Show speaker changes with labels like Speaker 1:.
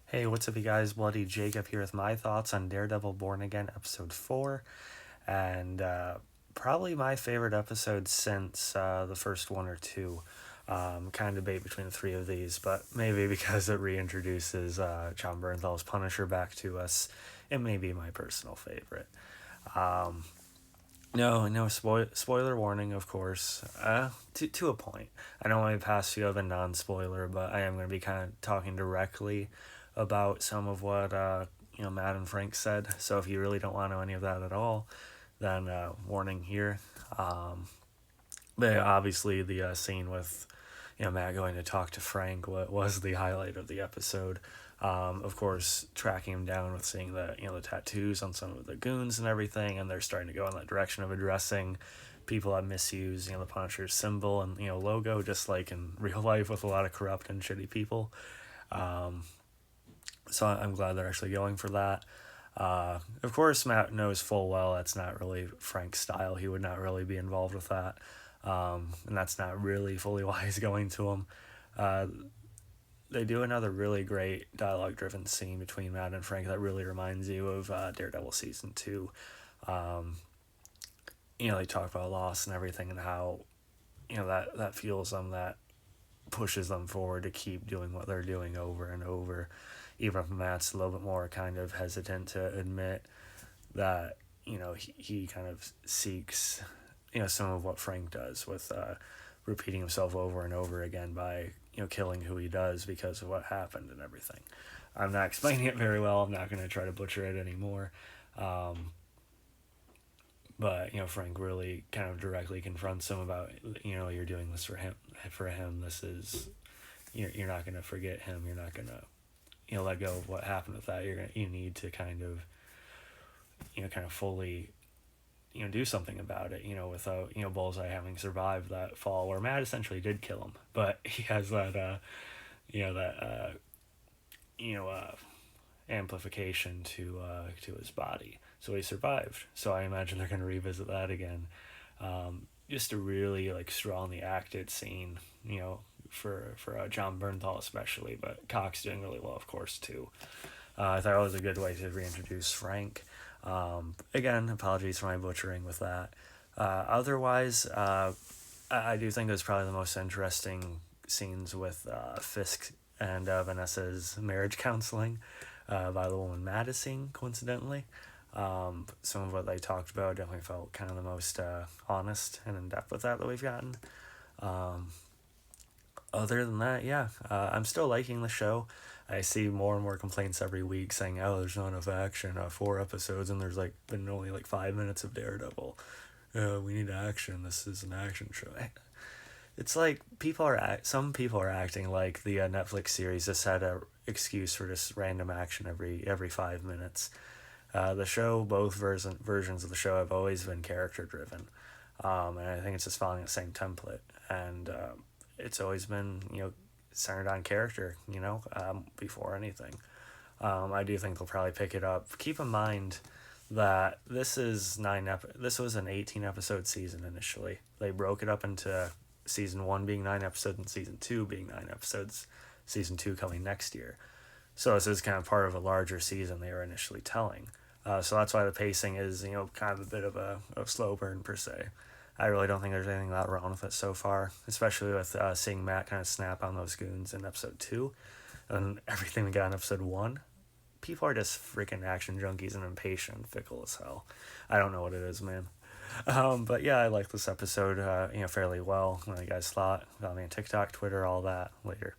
Speaker 1: Hey, what's up, you guys? Bloody Jacob here with my thoughts on Daredevil Born Again, episode 4. And probably my favorite episode since the first one or two. Kind of debate between the three of these, but maybe because it reintroduces John Bernthal's Punisher back to us, it may be my personal favorite. No, spoiler warning, of course. To a point. I know my past few have been non-spoiler, but I am going to be kind of talking directly about some of what Matt and Frank said. So if you really don't want to know any of that at all, then warning here. But obviously the scene with Matt going to talk to Frank was the highlight of the episode. Of course, tracking him down with seeing the tattoos on some of the goons and everything, and they're starting to go in that direction of addressing people that misuse the Punisher's symbol and logo, just like in real life with a lot of corrupt and shitty people. So I'm glad they're actually going for that. Of course, Matt knows full well that's not really Frank's style. He would not really be involved with that. And that's not really fully why he's going to him. They do another really great dialogue-driven scene between Matt and Frank that really reminds you of Daredevil Season 2. They talk about loss and everything and how, that fuels them, that pushes them forward to keep doing what they're doing over and over. Even if Matt's a little bit more kind of hesitant to admit that, he kind of seeks, some of what Frank does with repeating himself over and over again by, killing who he does because of what happened and everything. I'm not explaining it very well. I'm not going to try to butcher it anymore. But, Frank really kind of directly confronts him about, you're doing this for him. This is, you're not going to forget him. You're not going to, let go of what happened with that. You need to kind of fully, do something about it, without, Bullseye having survived that fall where Matt essentially did kill him, but he has that, amplification to his body, so he survived. So I imagine they're going to revisit that again, just a really strongly acted scene, for John Bernthal especially, but Cox doing really well, of course, too. I thought it was a good way to reintroduce Frank. Again, apologies for my butchering with that. Otherwise, I do think it was probably the most interesting scenes with Fisk and Vanessa's marriage counseling by the woman Madison, coincidentally. Some of what they talked about definitely felt kind of the most honest and in-depth with that we've gotten. Other than that, yeah, I'm still liking the show. I see more and more complaints every week saying, "Oh, there's not enough action. 4 episodes, and there's been only 5 minutes of Daredevil. We need action. This is an action show." It's like some people are acting like the Netflix series just had a excuse for just random action every 5 minutes. The show, both versions of the show have always been character driven, and I think it's just following the same template. And it's always been centered on character, before anything. I do think they'll probably pick it up. Keep in mind that this was an 18 episode season initially. They broke it up into season 1 being 9 episodes and season 2 being 9 episodes. Season 2 coming next year. So this is kind of part of a larger season they were initially telling. So that's why the pacing is, kind of a bit of a slow burn per se. I really don't think there's anything that wrong with it so far, especially with seeing Matt kind of snap on those goons in episode 2 and everything we got in episode 1. People are just freaking action junkies and impatient, fickle as hell. I don't know what it is, man. But yeah, I like this episode, fairly well. What you guys thought? Got me on TikTok, Twitter, all that. Later.